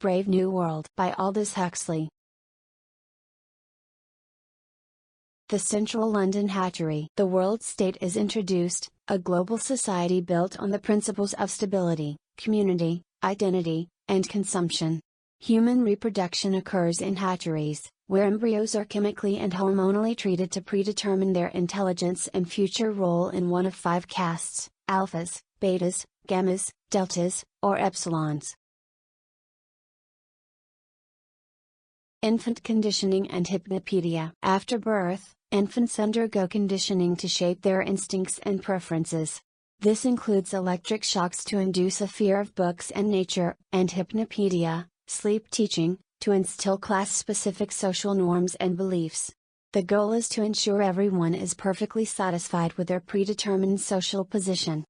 Brave New World by Aldous Huxley. The Central London Hatchery. The world state is introduced, a global society built on the principles of stability, community, identity, and consumption. Human reproduction occurs in hatcheries, where embryos are chemically and hormonally treated to predetermine their intelligence and future role in one of 5 castes: alphas, betas, gammas, deltas, or epsilons. Infant conditioning and hypnopaedia. After birth, infants undergo conditioning to shape their instincts and preferences. This includes electric shocks to induce a fear of books and nature, and hypnopaedia, sleep teaching, to instill class-specific social norms and beliefs. The goal is to ensure everyone is perfectly satisfied with their predetermined social position.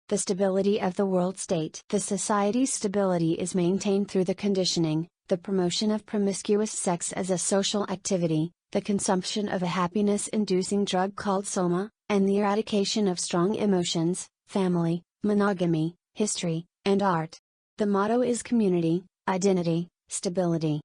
The stability of the world state. The society's stability is maintained through the conditioning, the promotion of promiscuous sex as a social activity, the consumption of a happiness-inducing drug called soma, and the eradication of strong emotions, family, monogamy, history, and art. The motto is community, identity, stability.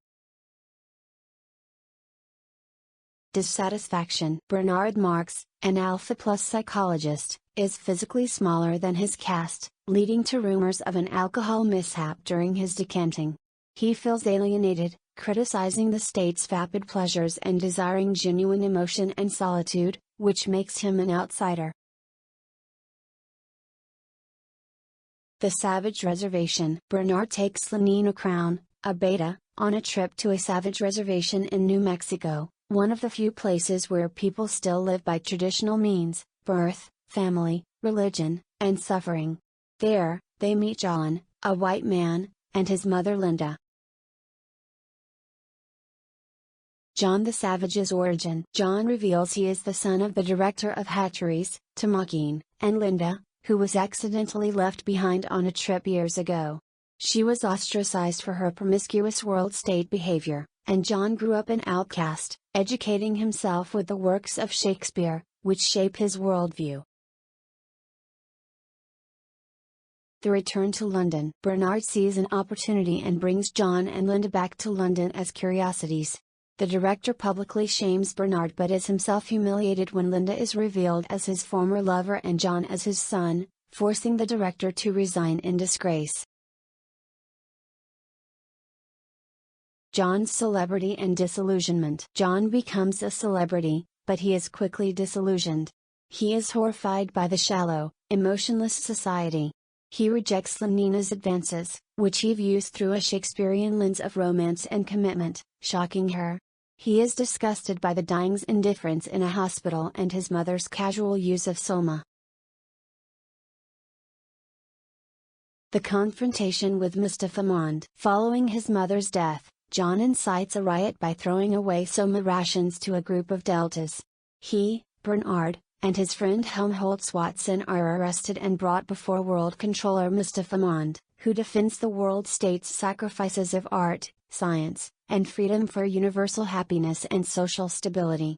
Dissatisfaction. Bernard Marx, an alpha-plus psychologist, is physically smaller than his caste, leading to rumors of an alcohol mishap during his decanting. He feels alienated, criticizing the state's vapid pleasures and desiring genuine emotion and solitude, which makes him an outsider. The Savage Reservation. Bernard takes Lenina Crown, a beta, on a trip to a savage reservation in New Mexico, one of the few places where people still live by traditional means: birth, family, religion, and suffering. There, they meet John, a white man, and his mother Linda. John the Savage's origin. John reveals he is the son of the director of hatcheries, Tamaki, and Linda, who was accidentally left behind on a trip years ago. She was ostracized for her promiscuous world state behavior, and John grew up an outcast, educating himself with the works of Shakespeare, which shape his worldview. The return to London. Bernard sees an opportunity and brings John and Linda back to London as curiosities. The director publicly shames Bernard but is himself humiliated when Linda is revealed as his former lover and John as his son, forcing the director to resign in disgrace. John's celebrity and disillusionment. John becomes a celebrity, but he is quickly disillusioned. He is horrified by the shallow, emotionless society. He rejects Lenina's advances, which he views through a Shakespearean lens of romance and commitment, shocking her. He is disgusted by the dying's indifference in a hospital and his mother's casual use of soma. The confrontation with Mustapha Mond. Following his mother's death, John incites a riot by throwing away soma rations to a group of deltas. He, Bernard, and his friend Helmholtz Watson are arrested and brought before world controller Mustapha Mond, who defends the world state's sacrifices of art, science, and freedom for universal happiness and social stability.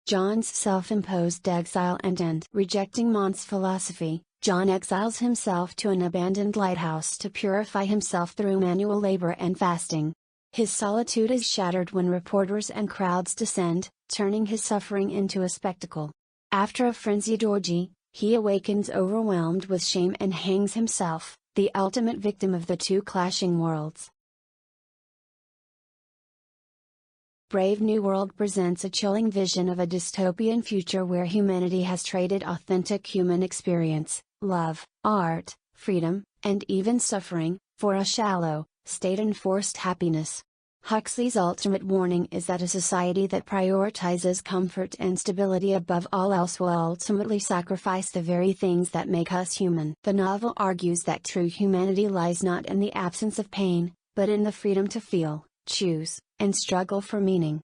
John's self-imposed exile and end. Rejecting Mond's philosophy, John exiles himself to an abandoned lighthouse to purify himself through manual labor and fasting. His solitude is shattered when reporters and crowds descend, turning his suffering into a spectacle. After a frenzied orgy, he awakens overwhelmed with shame and hangs himself, the ultimate victim of the two clashing worlds. Brave New World presents a chilling vision of a dystopian future where humanity has traded authentic human experience, love, art, freedom, and even suffering, for a shallow, state-enforced happiness. Huxley's ultimate warning is that a society that prioritizes comfort and stability above all else will ultimately sacrifice the very things that make us human. The novel argues that true humanity lies not in the absence of pain, but in the freedom to feel, choose, and struggle for meaning.